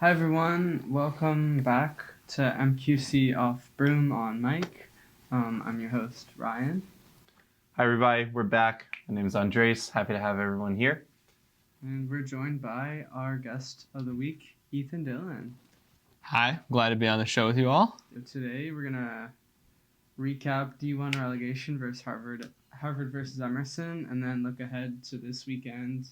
Hi everyone, welcome back to MQC Off-Broom on mic. I'm your host, Ryan. Hi everybody, we're back. My name is Andres. Happy to have everyone here. And we're joined by our guest of the week, Ethan Dillon. Hi, glad to be on the show with you all. So today we're gonna recap D1 relegation versus Harvard versus Emerson, and then look ahead to this weekend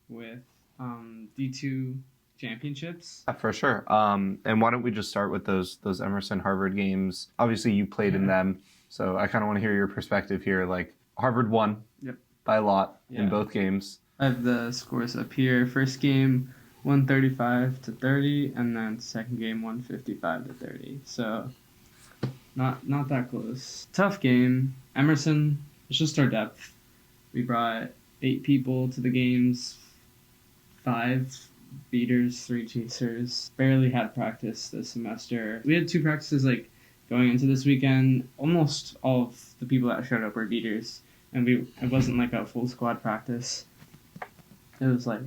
with D2 championships. For sure. And why don't we just start with those Emerson Harvard games? Obviously, you played in them, so I kind of want to hear your perspective here. Like Harvard won by a lot in both games. I have the scores up here. First game, 135-30, and then second game, 155-30. So not that close. Tough game. Emerson, it's just our depth. We brought 8 people to the games, 5 beaters, 3 chasers. Barely had practice this semester. We had 2 practices going into this weekend. Almost all of the people that showed up were beaters, and it wasn't like a full squad practice. It was 4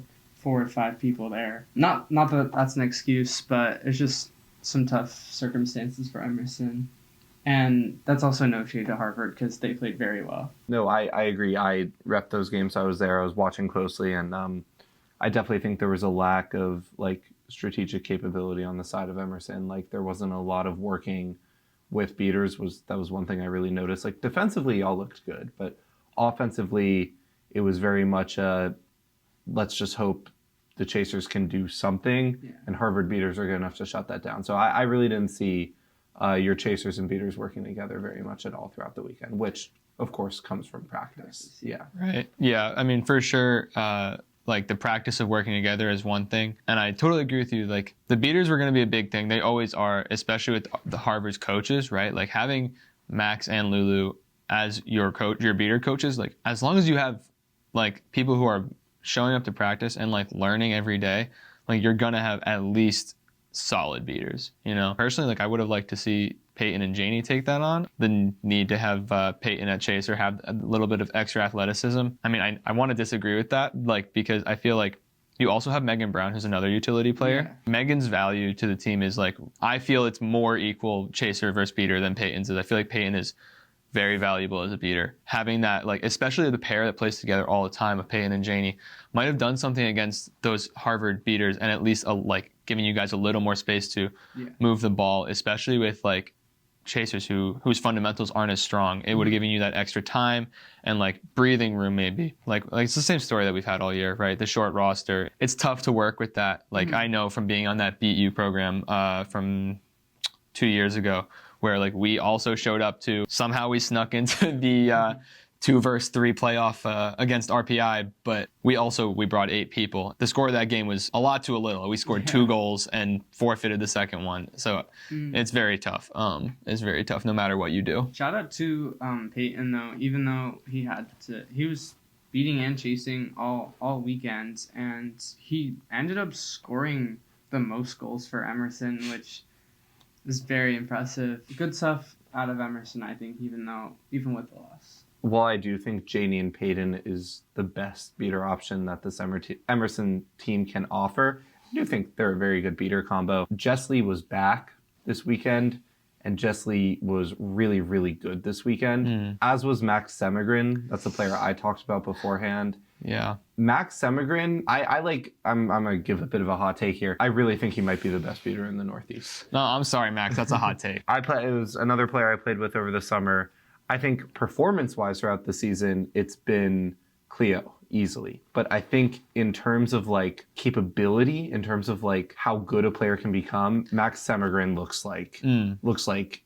or 5 people there. Not that that's an excuse, but it's just some tough circumstances for Emerson. And that's also no shade to Harvard because they played very well. No, I agree. I repped those games. I was there. I was watching closely, and I definitely think there was a lack of strategic capability on the side of Emerson. There wasn't a lot of working with beaters. That was one thing I really noticed. Defensively, y'all looked good, but offensively, it was very much let's just hope the chasers can do something, and Harvard beaters are good enough to shut that down. So I really didn't see your chasers and beaters working together very much at all throughout the weekend, which of course comes from practice. Yeah. Right. Yeah. I mean, for sure, the practice of working together is one thing. And I totally agree with you. The beaters were going to be a big thing. They always are, especially with the Harvard's coaches, right? Having Max and Lulu as your coach, your beater coaches, as long as you have people who are showing up to practice and learning every day, you're going to have at least solid beaters, Personally, I would have liked to see Peyton and Janie take that on. The need to have Peyton at chaser have a little bit of extra athleticism. I mean, I want to disagree with that, because I feel you also have Megan Brown, who's another utility player. Yeah. Megan's value to the team is I feel it's more equal chaser versus beater than Peyton's is. I feel like Peyton is very valuable as a beater. Having that, especially the pair that plays together all the time of Peyton and Janie, might have done something against those Harvard beaters and at least giving you guys a little more space to move the ball, especially with chasers whose fundamentals aren't as strong. It would have given you that extra time and breathing room maybe. It's the same story that we've had all year, right? The short roster. It's tough to work with that. I know from being on that Beat You program from 2 years ago, where we also showed up to, somehow we snuck into the 2 versus 3 playoff against RPI, but we brought 8 people. The score of that game was a lot to a little. We scored 2 goals and forfeited the second one. So it's very tough. It's very tough no matter what you do. Shout out to Peyton though, even though he was beating and chasing all weekends, and he ended up scoring the most goals for Emerson, which is very impressive. Good stuff out of Emerson, I think, even with the loss. Well, I do think Janie and Peyton is the best beater option that this Emerson team can offer. I do think they're a very good beater combo. Jessley was back this weekend, and Jessley was really, really good this weekend, as was Max Semigrin. That's the player I talked about beforehand. Yeah. Max Semigrin, I'm going to give a bit of a hot take here. I really think he might be the best beater in the Northeast. No, I'm sorry, Max. That's a hot take. It was another player I played with over the summer. I think performance-wise throughout the season, it's been Cleo easily. But I think in terms of capability, in terms of how good a player can become, Max Semigrin looks like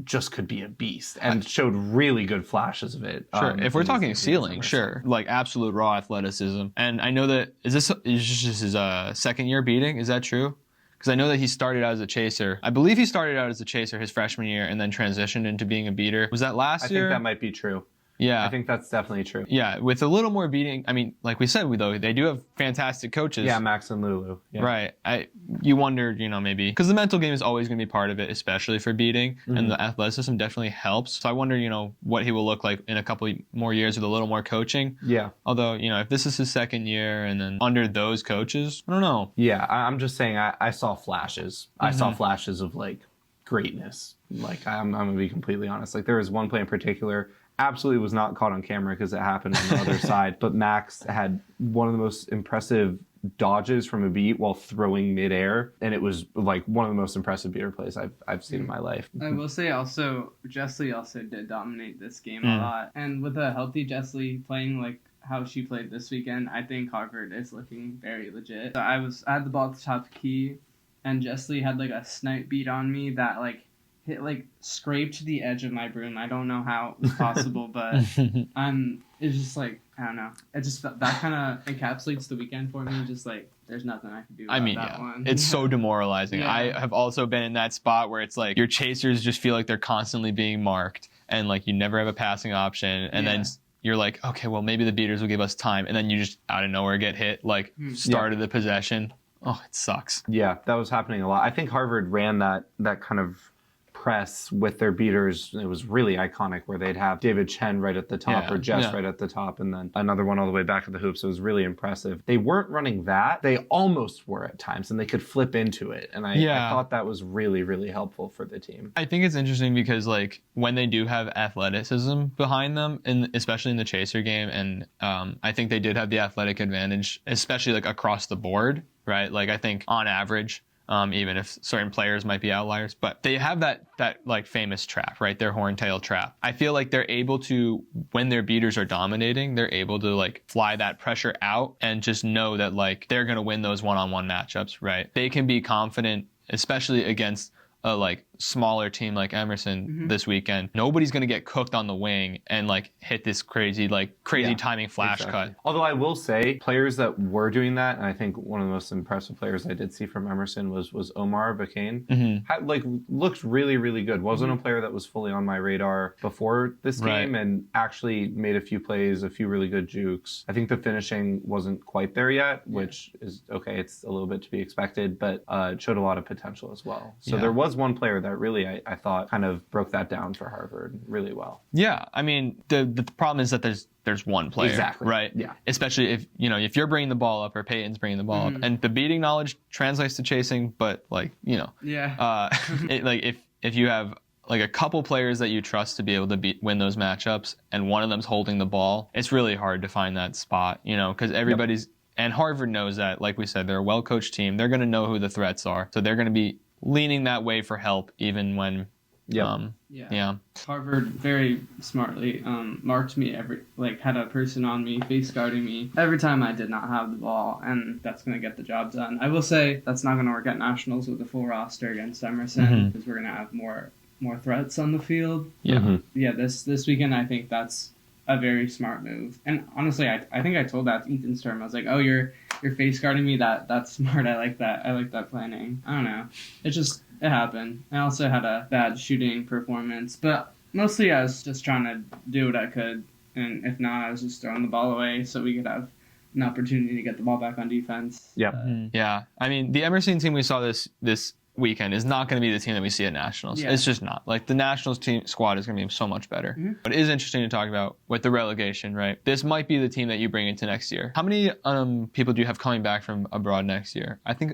just could be a beast and showed really good flashes of it. Sure. If we're talking ceiling, sure. Absolute raw athleticism. And I know that, is this just his second year beating? Is that true? Because I know that he started out as a chaser. I believe he started out as a chaser his freshman year and then transitioned into being a beater. Was that last year? I think that might be true. Yeah. I think that's definitely true. Yeah, with a little more beating. I mean, like we said, though, they do have fantastic coaches. Yeah, Max and Lulu. Yeah. Right. You wondered, maybe because the mental game is always going to be part of it, especially for beating, and the athleticism definitely helps. So I wonder, what he will look like in a couple more years with a little more coaching. Yeah. Although, if this is his second year and then under those coaches, I don't know. Yeah, I'm just saying I saw flashes. I saw flashes of like greatness. Like I'm gonna be completely honest. Like there was one play in particular. Absolutely was not caught on camera because it happened on the other side. But Max had one of the most impressive dodges from a beat while throwing midair, and it was like one of the most impressive beater plays I've seen in my life. I will say also, Jessie also did dominate this game a lot, and with a healthy Jessie playing like how she played this weekend, I think Harvard is looking very legit. So I had the ball at the top the key, and Jessie had like a snipe beat on me that like hit like scraped the edge of my broom. I don't know how it was possible, but it's just like I don't know. It just that kind of encapsulates the weekend for me. Just like there's nothing I can do about that one. It's so demoralizing. Yeah. I have also been in that spot where it's like your chasers just feel like they're constantly being marked, and like you never have a passing option, and then you're like, okay, well maybe the beaters will give us time, and then you just out of nowhere get hit like start of the possession. Oh, it sucks. Yeah, that was happening a lot. I think Harvard ran that kind of press with their beaters. It was really iconic where they'd have David Chen right at the top or Jess right at the top and then another one all the way back at the hoops. It was really impressive. They weren't running that. They almost were at times and they could flip into it. And I thought that was really, really helpful for the team. I think it's interesting because like when they do have athleticism behind them, and especially in the chaser game, and I think they did have the athletic advantage, especially like across the board, right? Like I think on average, even if certain players might be outliers, but they have that like famous trap, right? Their horntail trap. I feel like they're able to, when their beaters are dominating, they're able to like fly that pressure out and just know that like they're going to win those one-on-one matchups, right? They can be confident, especially against a like smaller team like Emerson this weekend. Nobody's going to get cooked on the wing and like hit this crazy timing flash cut. Although I will say players that were doing that, and I think one of the most impressive players I did see from Emerson was Omar Bakane. Looked really, really good. Wasn't a player that was fully on my radar before this game and actually made a few plays, a few really good jukes. I think the finishing wasn't quite there yet, which is okay. It's a little bit to be expected, but it showed a lot of potential as well. So there was one player that really I thought kind of broke that down for Harvard really well. Yeah, I mean the problem is that there's one player, exactly, right? Yeah, especially if if you're bringing the ball up or Peyton's bringing the ball up, and the beating knowledge translates to chasing, but if you have like a couple players that you trust to be able to win those matchups, and one of them's holding the ball, it's really hard to find that spot, because everybody's and Harvard knows that. Like we said, they're a well-coached team. They're going to know who the threats are, so they're going to be leaning that way for help, even when, Harvard very smartly marked me had a person on me, face guarding me every time I did not have the ball, and that's going to get the job done. I will say that's not going to work at nationals with the full roster against Emerson because we're going to have more threats on the field. This weekend I think that's a very smart move, and honestly I think I told that to Ethan Sturm. I was like, oh, you're face guarding me, that's smart. I like that planning. I don't know, it happened. I also had a bad shooting performance, but mostly I was just trying to do what I could, and if not, I was just throwing the ball away so we could have an opportunity to get the ball back on defense. Yeah, I mean the Emerson team we saw this weekend is not going to be the team that we see at nationals. It's just not. Like the nationals team squad is going to be so much better. But it is interesting to talk about with the relegation, right? This might be the team that you bring into next year. How many people do you have coming back from abroad next year? I think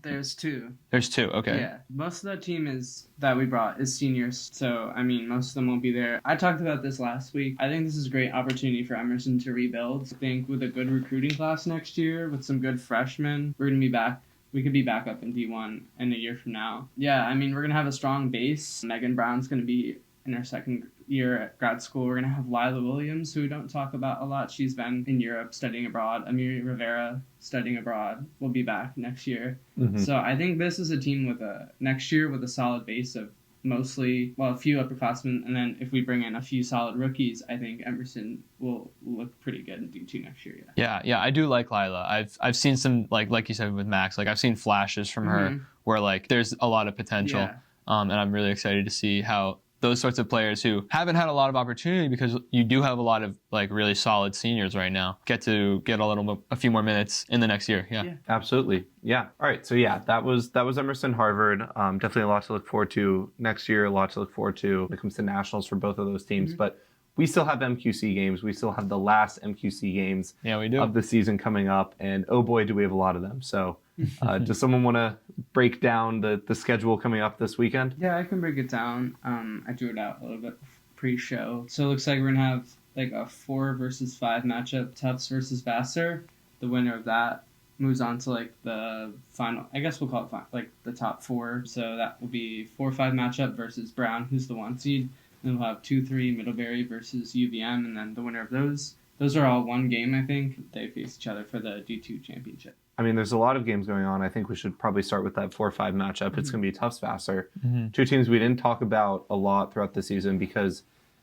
there's two. There's two, okay. Yeah, most of the team that we brought is seniors, so I mean most of them won't be there. I talked about this last week. I think this is a great opportunity for Emerson to rebuild. I think with a good recruiting class next year, with some good freshmen, we're going to be back. We could be back up in D1 in a year from now. Yeah, I mean, we're going to have a strong base. Megan Brown's going to be in her second year at grad school. We're going to have Lila Williams, who we don't talk about a lot. She's been in Europe studying abroad. Amiri Rivera studying abroad will be back next year. So I think this is a team next year with a solid base of mostly, a few upperclassmen, and then if we bring in a few solid rookies, I think Emerson will look pretty good in D2 next year. Yeah, I do like Lila. I've seen some like you said with Max, like I've seen flashes from her where like there's a lot of potential, and I'm really excited to see how those sorts of players who haven't had a lot of opportunity, because you do have a lot of like really solid seniors right now, get to get a few more minutes in the next year. Yeah. Absolutely. Yeah. All right. So yeah, that was Emerson Harvard. Definitely a lot to look forward to next year. A lot to look forward to when it comes to nationals for both of those teams. But we still have MQC games. We still have the last MQC games we do. of the season coming up, and oh boy, do we have a lot of them. So does someone want to break down the schedule coming up this weekend? Yeah, I can break it down. I drew it out a little bit pre-show. So it looks like we're going to have like a 4 versus 5 matchup, Tufts versus Vassar. The winner of that moves on to like the final, I guess we'll call it like the top 4. So that will be 4-5 matchup versus Brown, who's the 1 seed. Then we'll have 2-3 Middlebury versus UVM, and then the winner of those are all one game, I think. They face each other for the D2 championship. I mean, there's a lot of games going on. I think we should probably start with that 4-5 matchup. It's going to be Tufts Vassar. Two teams we didn't talk about a lot throughout the season because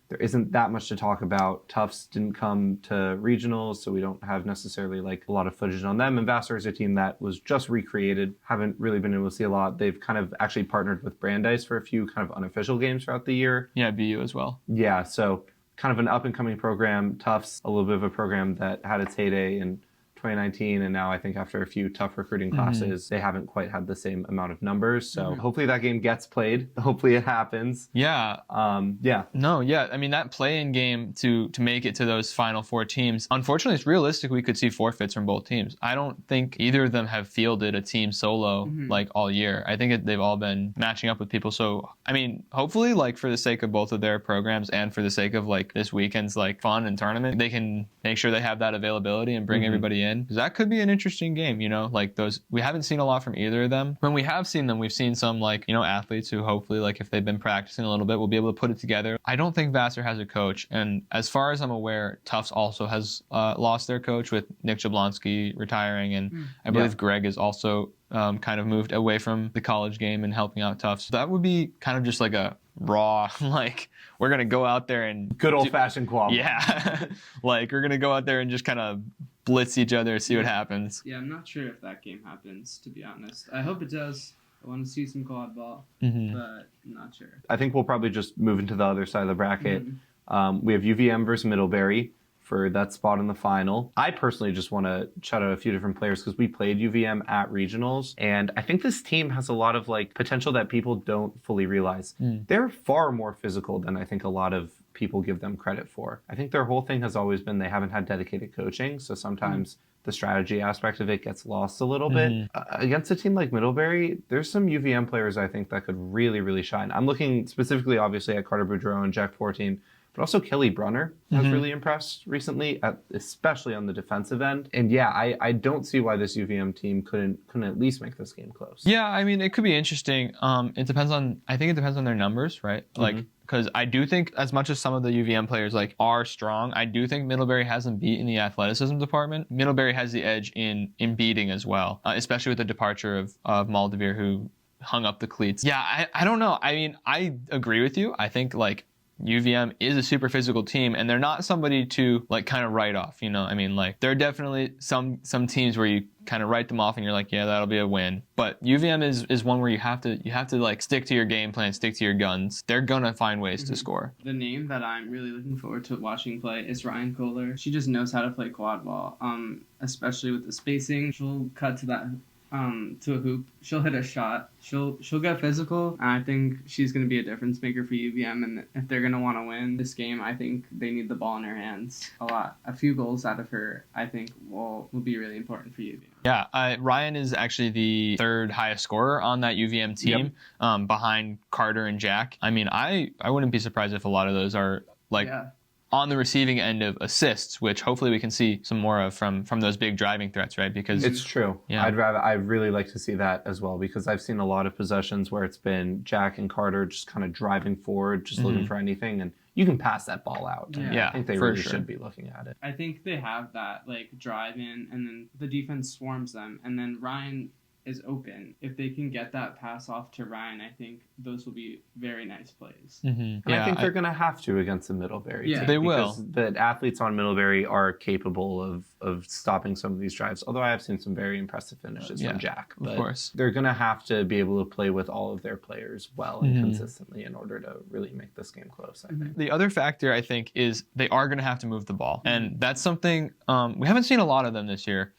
there isn't that much to talk about. Tufts didn't come to regionals, so we don't have necessarily like a lot of footage on them. And Vassar is a team that was just recreated. Haven't really been able to see a lot. They've kind of actually partnered with Brandeis for a few kind of unofficial games throughout the year. Yeah, BU as well. Yeah, so kind of an up-and-coming program. Tufts, a little bit of a program that had its heyday in 2019, and now I think after a few tough recruiting classes, they haven't quite had the same amount of numbers. So hopefully that game gets played. Hopefully it happens. Yeah. No, yeah. I mean, that play-in game to make it to those final 4 teams, unfortunately, it's realistic we could see forfeits from both teams. I don't think either of them have fielded a team solo like all year. I think they've all been matching up with people. So, I mean, hopefully, like for the sake of both of their programs and for the sake of like this weekend's like fun and tournament, they can make sure they have that availability and bring everybody in. Because that could be an interesting game, you know, like those, we haven't seen a lot from either of them. When we have seen them, we've seen some like, you know, athletes who hopefully like if they've been practicing a little bit, will be able to put it together. I don't think Vassar has a coach. And as far as I'm aware, Tufts also has lost their coach with Nick Jablonski retiring. And I believe Greg is also kind of moved away from the college game and helping out Tufts. So that would be kind of just like a raw, like, we're going to go out there and good old-fashioned quality. Yeah. Like we're going to go out there and just kind of blitz each other, see what happens. Yeah, I'm not sure if that game happens, to be honest. I hope it does. I want to see some quad ball, but I'm not sure. I think we'll probably just move into the other side of the bracket. We have UVM versus Middlebury for that spot in the final. I personally just want to shout out a few different players because we played UVM at regionals, and I think this team has a lot of like potential that people don't fully realize. They're far more physical than I think a lot of people give them credit for. I think their whole thing has always been they haven't had dedicated coaching, so sometimes the strategy aspect of it gets lost a little bit. Against a team like Middlebury, there's some UVM players I think that could really, really shine. I'm looking specifically, obviously, at Carter Boudreau and Jack 14, but also Kelly Brunner has really impressed recently, especially on the defensive end. And yeah, I don't see why this UVM team couldn't at least make this game close. Yeah, I mean, it could be interesting. I think it depends on their numbers, right? Like, because I do think as much as some of the UVM players like are strong, I do think Middlebury has them beat in the athleticism department. Middlebury has the edge in beating as well, especially with the departure of Maldivir, who hung up the cleats. Yeah, I don't know. I mean, I agree with you. I think like UVM is a super physical team, and they're not somebody to like kind of write off, you know. I mean, like there are definitely some teams where you kind of write them off and you're like, yeah, that'll be a win. But UVM is one where you have to like stick to your game plan, stick to your guns. They're gonna find ways to score. The name that I'm really looking forward to watching play is Ryan Kohler. She just knows how to play quad ball, especially with the spacing. She'll cut to that. To a hoop, she'll hit a shot. She'll get physical. And I think she's going to be a difference maker for UVM. And if they're going to want to win this game, I think they need the ball in her hands a lot. A few goals out of her, I think, will be really important for UVM. Yeah, Ryan is actually the 3rd highest scorer on that UVM team, behind Carter and Jack. I mean, I wouldn't be surprised if a lot of those are like. Yeah. On the receiving end of assists, which hopefully we can see some more of from those big driving threats, right? Because it's true. Yeah. I'd really like to see that as well, because I've seen a lot of possessions where it's been Jack and Carter just kind of driving forward, just looking for anything, and you can pass that ball out. Yeah, I think they really should be looking at it. I think they have that like drive in, and then the defense swarms them, and then Ryan is open. If they can get that pass off to Ryan, I think those will be very nice plays. Mm-hmm. And I think they're going to have to against the Middlebury Yeah. team. They will. Because the athletes on Middlebury are capable of stopping some of these drives. Although I have seen some very impressive finishes from Jack. Of course. They're going to have to be able to play with all of their players well and consistently in order to really make this game close, I think. The other factor, I think, is they are going to have to move the ball. And that's something, we haven't seen a lot of them this year.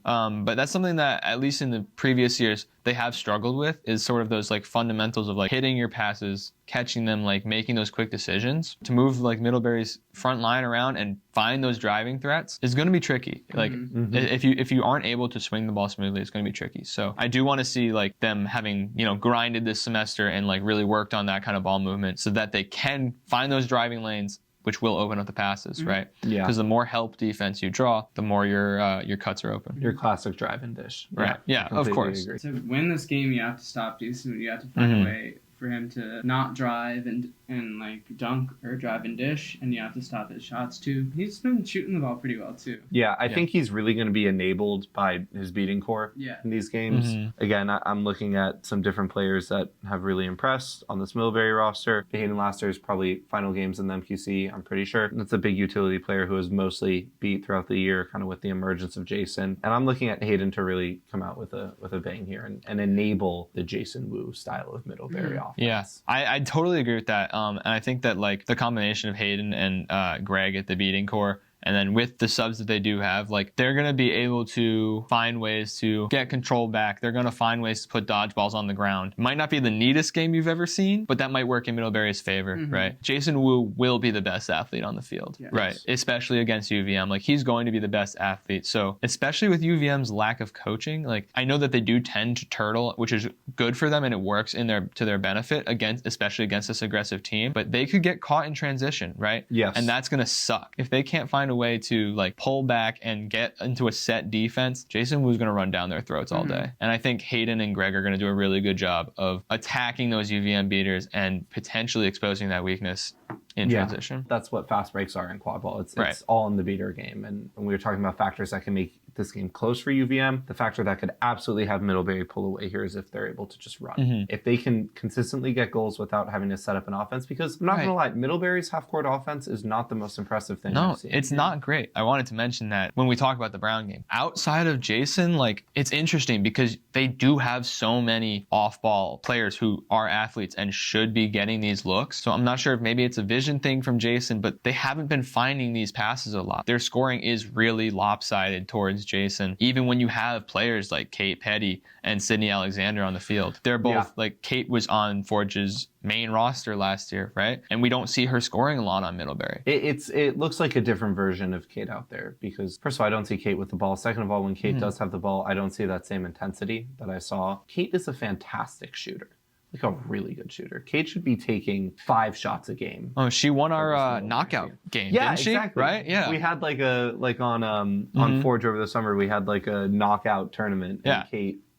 But that's something that, at least in the previous years, they have struggled with, is sort of those like fundamentals of like hitting your passes, catching them, like making those quick decisions. To move like Middlebury's front line around and find those driving threats is going to be tricky. Like if you aren't able to swing the ball smoothly, it's going to be tricky. So I do want to see like them having, grinded this semester and like really worked on that kind of ball movement so that they can find those driving lanes, which will open up the passes, right? Yeah. Because the more help defense you draw, the more your cuts are open. Your classic drive and dish. Right. Yeah, of course. Agree. To win this game, you have to stop Jason. You have to find a way for him to not drive and like dunk or drive and dish, and you have to stop his shots too. He's been shooting the ball pretty well too. Yeah, I think he's really going to be enabled by his beating core in these games. Again, I'm looking at some different players that have really impressed on this Middlebury roster. Hayden Laster is probably final games in the MQC, I'm pretty sure. That's a big utility player who has mostly beat throughout the year, kind of with the emergence of Jason. And I'm looking at Hayden to really come out with a bang here and enable the Jason Wu style of Middlebury offense. Yeah, I totally agree with that. And I think that like the combination of Hayden and Greg at the beating core, and then with the subs that they do have, like they're going to be able to find ways to get control back. They're going to find ways to put dodgeballs on the ground. It might not be the neatest game you've ever seen, but that might work in Middlebury's favor, right? Jason Wu will be the best athlete on the field, right? Especially against UVM. Like he's going to be the best athlete. So especially with UVM's lack of coaching, like I know that they do tend to turtle, which is good for them and it works to their benefit especially against this aggressive team, but they could get caught in transition, right? Yes. And that's going to suck. If they can't find a way to like pull back and get into a set defense, Jason Wu's going to run down their throats all day. And I think Hayden and Greg are going to do a really good job of attacking those UVM beaters and potentially exposing that weakness in transition. That's what fast breaks are in quad ball. It's all in the beater game. And when we were talking about factors that can make this game close for UVM, the factor that could absolutely have Middlebury pull away here is if they're able to just run. If they can consistently get goals without having to set up an offense, because I'm not going to lie, Middlebury's half-court offense is not the most impressive thing I've seen. It's not great. I wanted to mention that when we talk about the Brown game. Outside of Jason, like it's interesting because they do have so many off-ball players who are athletes and should be getting these looks. So I'm not sure if maybe it's a vision thing from Jason, but they haven't been finding these passes a lot. Their scoring is really lopsided towards Jason, even when you have players like Kate Petty and Sydney Alexander on the field. They're both like Kate was on Forge's main roster last year, right? And we don't see her scoring a lot on Middlebury. It looks like a different version of Kate out there because first of all, I don't see Kate with the ball. Second of all, when Kate does have the ball, I don't see that same intensity that I saw. Kate is a fantastic shooter. Like a really good shooter. Kate should be taking 5 shots a game. Oh, she won our knockout game, didn't she? Exactly. Right? Yeah. We had on Forge over the summer, we had like a knockout tournament and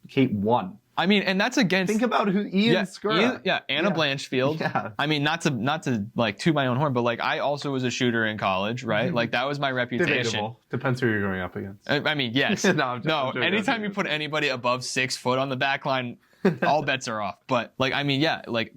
Kate won. I mean, and that's against. Think about who Ian Skura. Anna Blanchfield. Yeah. I mean, not to like toot my own horn, but like I also was a shooter in college, right? Like that was my reputation. Debatable. Depends who you're going up against. I mean, yes. No. Anytime you put anybody above 6 foot on the back line, all bets are off. But like, I mean,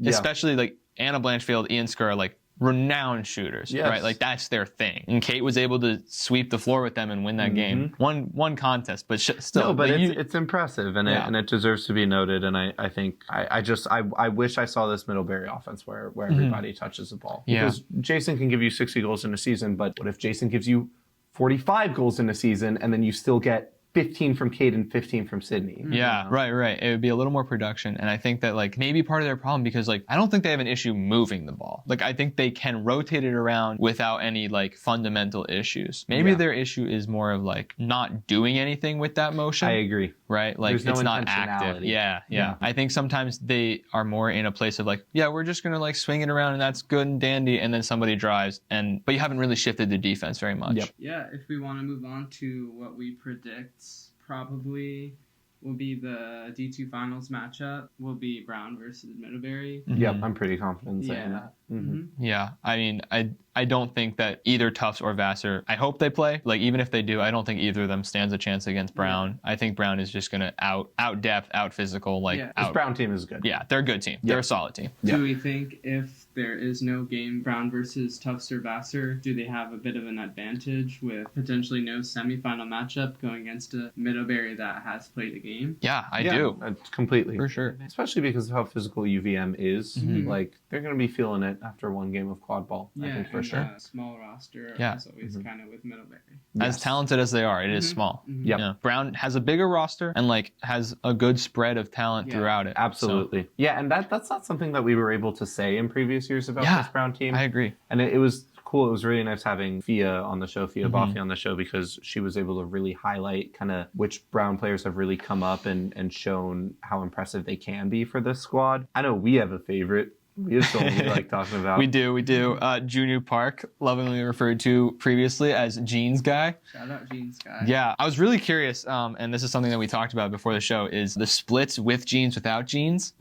especially like Anna Blanchfield, Ian Skura, like renowned shooters, right? Like that's their thing. And Kate was able to sweep the floor with them and win that game. One contest, but still. No, but it's impressive and it deserves to be noted. And I think I wish I saw this Middlebury offense where everybody touches the ball. Because Jason can give you 60 goals in a season, but what if Jason gives you 45 goals in a season and then you still get 15 from Kate and 15 from Sydney. Yeah, right. It would be a little more production. And I think that like maybe part of their problem because like I don't think they have an issue moving the ball. Like I think they can rotate it around without any like fundamental issues. Maybe their issue is more of like not doing anything with that motion. I agree. Right? Like There's no it's not active. Yeah. I think sometimes they are more in a place of like, we're just going to like swing it around and that's good and dandy. And then somebody drives but you haven't really shifted the defense very much. Yeah, if we want to move on to what we predict, probably will be the D2 finals matchup. Will be Brown versus Middlebury. Yep, I'm pretty confident in saying Yeah. that. Mm-hmm. Yeah, I mean, I don't think that either Tufts or Vassar, I hope they play. Like, even if they do, I don't think either of them stands a chance against Brown. I think Brown is just going to out depth, out physical, like, Yeah. This Brown team is good. Yeah, they're a good team. They're a solid team. Do we think if there is no game Brown versus Tufts or Vassar, do they have a bit of an advantage with potentially no semifinal matchup going against a Middlebury that has played a game? Yeah, I do. Completely. For sure. Especially because of how physical UVM is. Mm-hmm. Like, they're going to be feeling it after one game of quad ball, I think, for and sure. Small roster, Yeah. as always, kind of with Middlebury. As talented as they are, it is small. Yep. Yeah. Brown has a bigger roster and like has a good spread of talent throughout it. Absolutely. Yeah, and that's not something that we were able to say in previous years about this Brown team. I agree. And it was cool. It was really nice having Fia on the show, Fia Boffey on the show, because she was able to really highlight kind of which Brown players have really come up and shown how impressive they can be for this squad. I know we have a favorite. We have someone we like talking about. We do. Junu Park, lovingly referred to previously as Jeans Guy. Shout out Jeans Guy. Yeah, I was really curious, and this is something that we talked about before the show, is the splits with jeans, without jeans.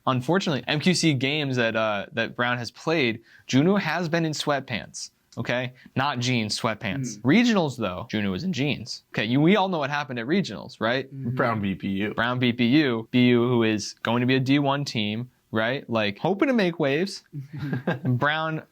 Unfortunately, MQC games that Brown has played, Juno has been in sweatpants. Okay, not jeans, sweatpants. Regionals though, Juno was in jeans. Okay, we all know what happened at regionals, right? Brown BPU. Brown BPU, who is going to be a D1 team, right? Like hoping to make waves. Brown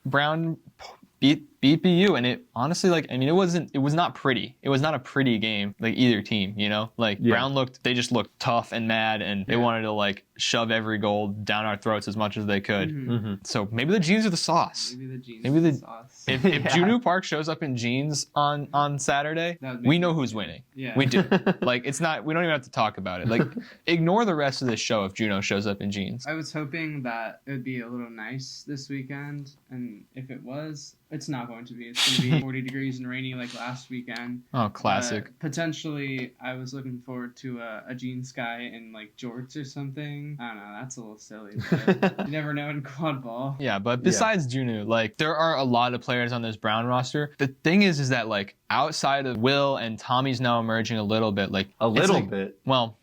beat BPU, and it honestly, like, I mean, it was not pretty. It was not a pretty game, like either team, you know? Like Brown they just looked tough and mad, and they wanted to like shove every goal down our throats as much as they could. So maybe the jeans are the sauce. Maybe the jeans are the sauce. If Juno Park shows up in jeans on Saturday, we know who's winning. Yeah. We do. Like, it's not, we don't even have to talk about it. Like, ignore the rest of this show if Juno shows up in jeans. I was hoping that it would be a little nice this weekend, and if it was, it's not going to be. It's going to be 40 degrees and rainy like last weekend. Oh, classic. Potentially, I was looking forward to a jeans guy in like jorts or something. I don't know, that's a little silly, but you never know in quad ball. Yeah, but besides Juno, like, there are a lot of players on this Brown roster. The thing is that, like, outside of Will and Tommy's now emerging a little bit, like... A little bit? Well...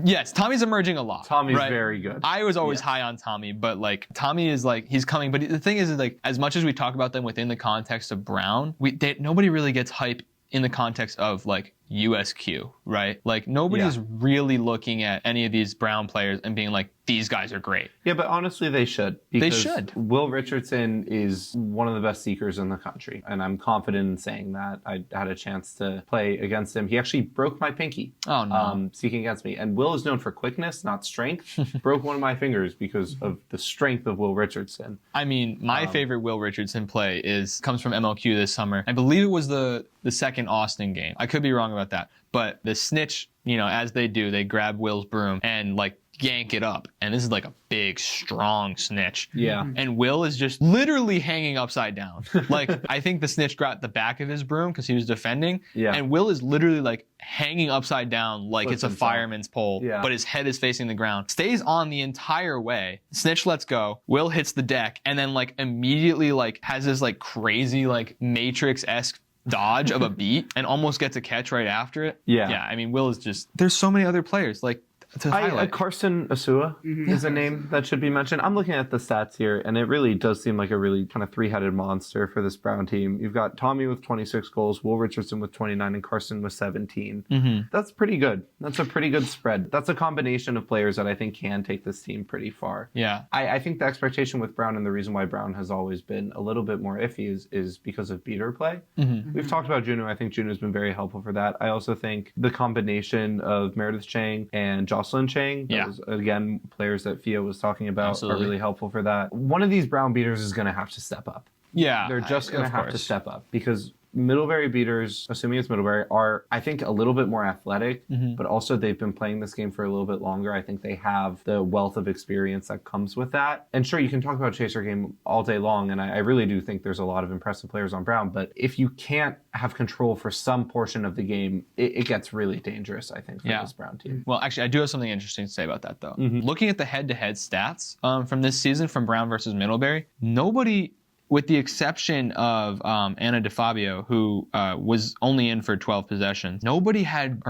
Yes, Tommy's emerging a lot. Tommy's right? very good. I was always high on Tommy, but like Tommy is like, he's coming. But the thing is like, as much as we talk about them within the context of Brown, nobody really gets hype in the context of like USQ, right? Like nobody's really looking at any of these Brown players and being like, these guys are great. Yeah, but honestly, they should. They should. Will Richardson is one of the best seekers in the country, and I'm confident in saying that. I had a chance to play against him. He actually broke my pinky. Oh, no. Seeking against me. And Will is known for quickness, not strength. Broke one of my fingers because of the strength of Will Richardson. I mean, my favorite Will Richardson play comes from MLQ this summer. I believe it was the second Austin game. I could be wrong about that. But the snitch, you know, as they do, they grab Will's broom and like yank it up. And this is like a big, strong snitch. Yeah. And Will is just literally hanging upside down. Like, I think the snitch got the back of his broom because he was defending. Yeah. And Will is literally like hanging upside down like it's a fireman's pole. Yeah. But his head is facing the ground. Stays on the entire way. Snitch lets go. Will hits the deck. And then like immediately like has this like crazy like Matrix-esque dodge of a beat and almost gets a catch right after it. Yeah. Yeah, I mean, Will is just... There's so many other players. Like, to highlight. Carson Asua is a name that should be mentioned. I'm looking at the stats here, and it really does seem like a really kind of three-headed monster for this Brown team. You've got Tommy with 26 goals, Will Richardson with 29, and Carson with 17. That's pretty good. That's a pretty good spread. That's a combination of players that I think can take this team pretty far. Yeah. I think the expectation with Brown and the reason why Brown has always been a little bit more iffy is because of beater play. We've talked about Juno. I think Juno's been very helpful for that. I also think the combination of Meredith Chang and Jocelyn Chang, those, again, players that Fia was talking about, are really helpful for that. One of these Brown beaters is going to have to step up. Yeah. They're just going to have to step up because Middlebury beaters, assuming it's Middlebury, are, I think, a little bit more athletic, but also they've been playing this game for a little bit longer. I think they have the wealth of experience that comes with that. And sure, you can talk about Chaser game all day long, and I really do think there's a lot of impressive players on Brown, but if you can't have control for some portion of the game, it gets really dangerous, I think, for this Brown team. Well, actually, I do have something interesting to say about that, though. Looking at the head-to-head stats from this season from Brown versus Middlebury, nobody with the exception of Anna DeFabio, who was only in for 12 possessions, nobody had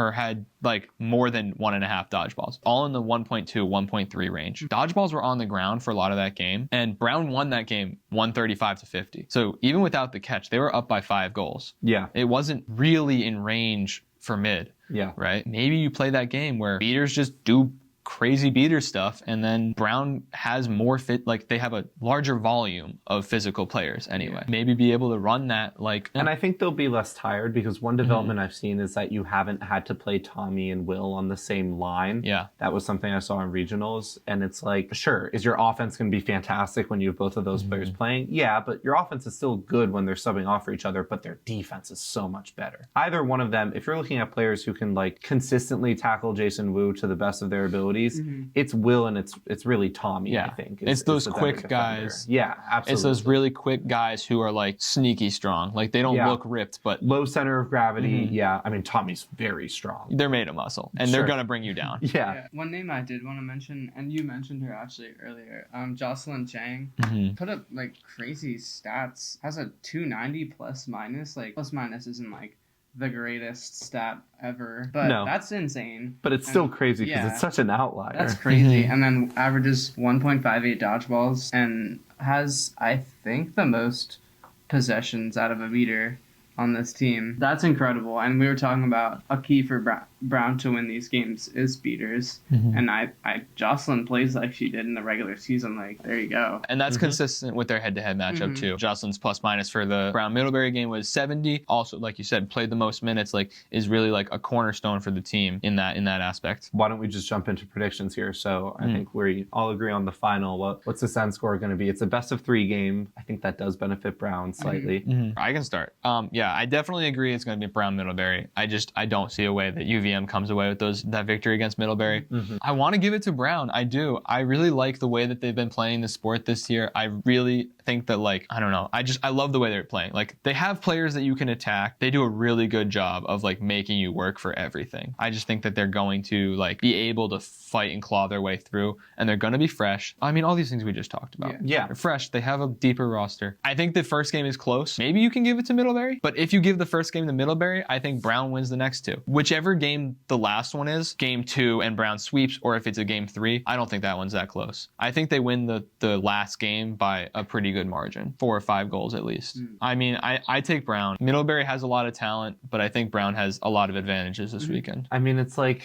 like more than 1.5 dodgeballs, all in the 1.2, 1.3 range. Dodgeballs were on the ground for a lot of that game, and Brown won that game 135-50. So even without the catch, they were up by 5 goals. Yeah. It wasn't really in range for mid. Yeah. Right? Maybe you play that game where beaters just do crazy beater stuff, and then Brown has more fit, like they have a larger volume of physical players anyway. Maybe be able to run that like. And I think they'll be less tired because one development I've seen is that you haven't had to play Tommy and Will on the same line. Yeah. That was something I saw in regionals, and it's like, sure, is your offense going to be fantastic when you have both of those players playing? Yeah, but your offense is still good when they're subbing off for each other, but their defense is so much better. Either one of them, if you're looking at players who can like consistently tackle Jason Wu to the best of their abilities, it's Will and it's really Tommy, I think. It's those the quick better guys. Yeah, absolutely. It's those really quick guys who are like sneaky strong. Like they don't look ripped, but low center of gravity. Yeah, I mean, Tommy's very strong. they're made of muscle, and they're going to bring you down. Yeah. One name I did want to mention, and you mentioned her actually earlier, Jocelyn Chang, put up like crazy stats, has a 290 plus minus. Like plus minus isn't like the greatest stat ever, but that's insane. But it's still crazy because it's such an outlier. That's crazy. And then averages 1.58 dodgeballs and has, I think, the most possessions out of a beater on this team. That's incredible. And we were talking about a key for Brown to win these games is beaters. And I Jocelyn plays like she did in the regular season. Like, there you go. And that's consistent with their head-to-head matchup too. Jocelyn's plus minus for the Brown Middlebury game was 70. Also, like you said, played the most minutes. Like, is really like a cornerstone for the team in that aspect. Why don't we just jump into predictions here? So I think we all agree on the final. What's the end score going to be? It's a best of 3 game. I think that does benefit Brown slightly. I can start. Yeah, I definitely agree it's going to be Brown Middlebury. I don't see a way that UVM comes away with that victory against Middlebury. I want to give it to Brown. I do. I really like the way that they've been playing the sport this year. I really think that, like, I don't know. I love the way they're playing. Like, they have players that you can attack. They do a really good job of like making you work for everything. I just think that they're going to like be able to fight and claw their way through, and they're going to be fresh. I mean, all these things we just talked about. Yeah. They're fresh. They have a deeper roster. I think the first game is close. Maybe you can give it to Middlebury, but if you give the first game to Middlebury, I think Brown wins the next 2. Whichever game the last one is, game 2 and Brown sweeps, or if it's a game 3, I don't think that one's that close. I think they win the last game by a pretty good margin, 4 or 5 goals at least. I mean, I take Brown. Middlebury has a lot of talent, but I think Brown has a lot of advantages this weekend. I mean, it's like,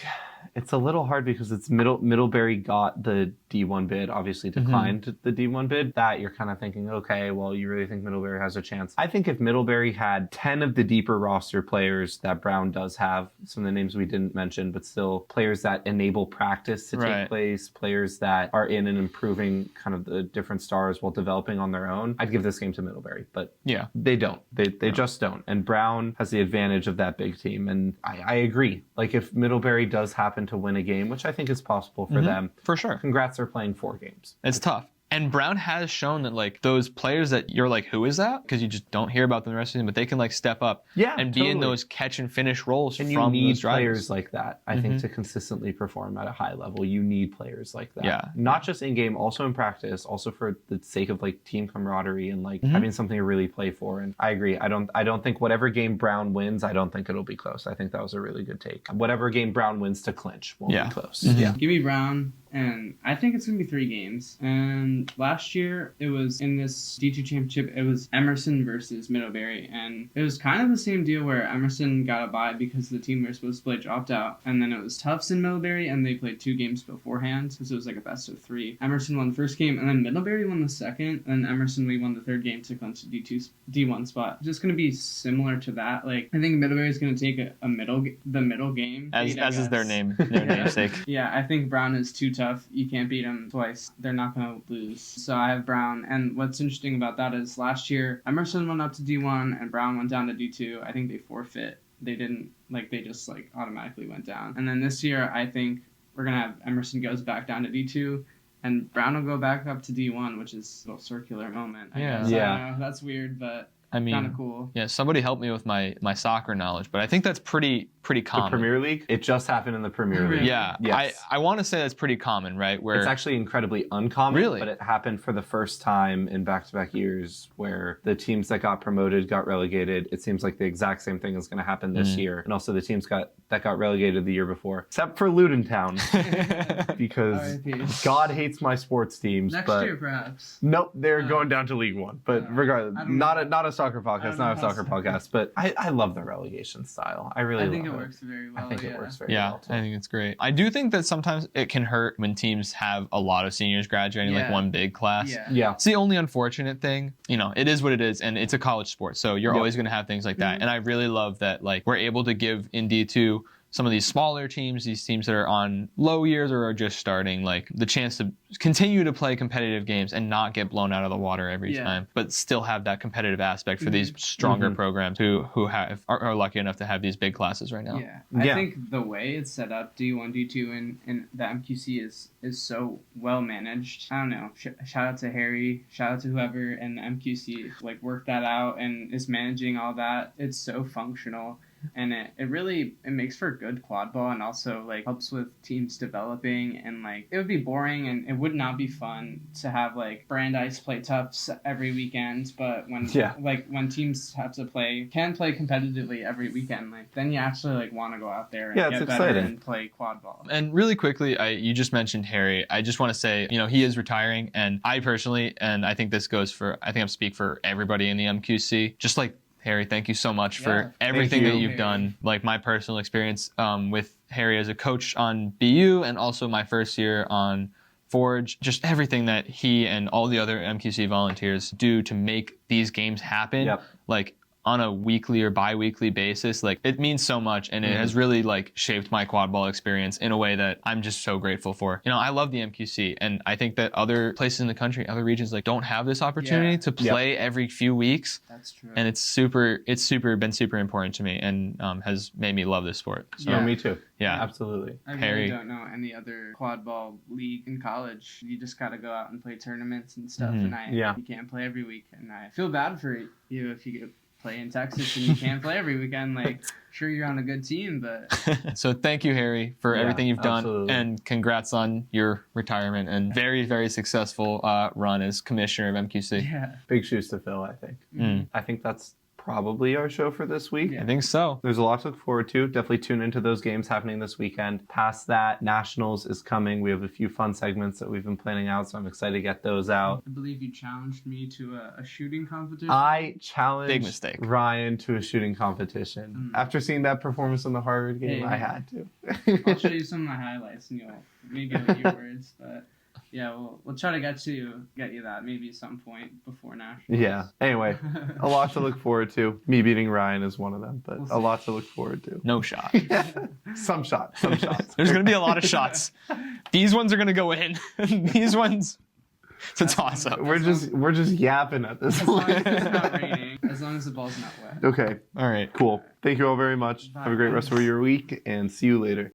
it's a little hard because it's Middlebury got the D1 bid, obviously declined the D1 bid. That you're kind of thinking, okay, well, you really think Middlebury has a chance. I think if Middlebury had 10 of the deeper roster players that Brown does have, some of the names we didn't mention, but still players that enable practice to take place, players that are in and improving kind of the different stars while developing on their own, I'd give this game to Middlebury. But they don't. They just don't. And Brown has the advantage of that big team. And I agree. Like, if Middlebury does happen to win a game, which I think is possible for them, for sure. Congrats, they're playing 4 games. It's tough. And Brown has shown that, like, those players that you're like, who is that? Because you just don't hear about them the rest of the season, but they can, like, step up and be in those catch and finish roles and from those drivers. You need players like that, I think, to consistently perform at a high level. You need players like that. Yeah. Not just in game, also in practice, also for the sake of, like, team camaraderie and, like, having something to really play for. And I agree. I don't think whatever game Brown wins, I don't think it'll be close. I think that was a really good take. Whatever game Brown wins to clinch won't be close. Give me Brown. And I think it's going to be 3 games. And last year, it was in this D2 championship, it was Emerson versus Middlebury. And it was kind of the same deal where Emerson got a bye because the team we were supposed to play dropped out. And then it was Tufts and Middlebury, and they played 2 games beforehand. So it was like a best of 3. Emerson won the first game, and then Middlebury won the second. And Emerson, we won the third game to clinch the D1 spot. Just going to be similar to that. Like, I think Middlebury is going to take the middle game. As is their name, their namesake. Yeah, I think Brown is too tough. You can't beat them twice. They're not going to lose. So I have Brown. And what's interesting about that is last year, Emerson went up to D1 and Brown went down to D2. I think they forfeit. They didn't, like, they just, like, automatically went down. And then this year, I think we're going to have Emerson goes back down to D2 and Brown will go back up to D1, which is a little circular moment. I guess. Yeah. I know, that's weird, but I mean, kind of cool. yeah, somebody help me with my soccer knowledge, but I think that's pretty The common. Premier League? It just happened in the Premier League. Yeah, Yes. I want to say that's pretty common, right? Where It's actually incredibly uncommon, Really? but it happened for the first time in back-to-back years where the teams that got promoted got relegated. It seems like the exact same thing is going to happen this year. And also the teams that got relegated the year before, except for Luton Town, because R.I.P. God hates my sports teams. Next but year, perhaps. Nope, they're going down to League One. But regardless, I don't not a soccer podcast, not a soccer podcast. But I love the relegation style. I really I think it love works very well. I think yeah. it works very yeah, well. Too. I think it's great. I do think that sometimes it can hurt when teams have a lot of seniors graduating, like Yeah. one big class. Yeah. Yeah. It's the only unfortunate thing. You know, it is what it is, and it's a college sport, so you're always going to have things like that. And I really love that, like, we're able to give in D2 some of these smaller teams, these teams that are on low years or are just starting, like the chance to continue to play competitive games and not get blown out of the water every time, but still have that competitive aspect for these stronger programs who are lucky enough to have these big classes right now. Yeah, I think the way it's set up, D1, D2, and the MQC is so well managed. I don't know. Shout out to Harry. Shout out to whoever in the MQC like worked that out and is managing all that. It's so functional. And it really makes for good quad ball and also like helps with teams developing, and like it would be boring and it would not be fun to have like Brandeis play toughs every weekend, but when teams have to can play competitively every weekend, like then you actually like want to go out there and get better and play quad ball. And really quickly, you just mentioned Harry. I just want to say, you know, he is retiring, and I personally, and I think this goes for, I think I speak for everybody in the MQC, just like Harry, thank you so much for everything that you've done. Like my personal experience with Harry as a coach on BU and also my first year on Forge, just everything that he and all the other MQC volunteers do to make these games happen. Like on a weekly or bi-weekly basis, like it means so much, and it has really like shaped my quad ball experience in a way that I'm just so grateful for. You know, I love the MQC, and I think that other places in the country, other regions, like don't have this opportunity to play every few weeks. That's true. And it's been super important to me, and has made me love this sport. So me too. Yeah, absolutely. I really Harry. don't know any other quad ball league in college. You just got to go out and play tournaments and stuff, and you can't play every week. And I feel bad for you if you play in Texas and you can't play every weekend. Like, sure, you're on a good team, but so thank you, Harry, for everything you've done, and congrats on your retirement and very, very successful run as commissioner of MQC. Yeah, big shoes to fill, I think. I think that's probably our show for this week. I think so. There's a lot to look forward to. Definitely tune into those games happening this weekend. Past that, Nationals is coming. We have a few fun segments that we've been planning out, so I'm excited to get those out. I believe you challenged me to a shooting competition. I challenged Big mistake. Ryan to a shooting competition. After seeing that performance in the Harvard game, I had to. I'll show you some of my highlights, and you'll maybe with your words, but yeah, we'll try to get you that maybe at some point before Nationals. Yeah. Anyway, a lot to look forward to. Me beating Ryan is one of them, but a lot to look forward to. No shot. Some shots. There's going to be a lot of shots. These ones are going to go in. These ones, it's a toss up. We're just yapping at this point. As long as it's not raining, as long as the ball's not wet. Okay. All right. Cool. Thank you all very much. Bye. Have a great rest of your week, and see you later.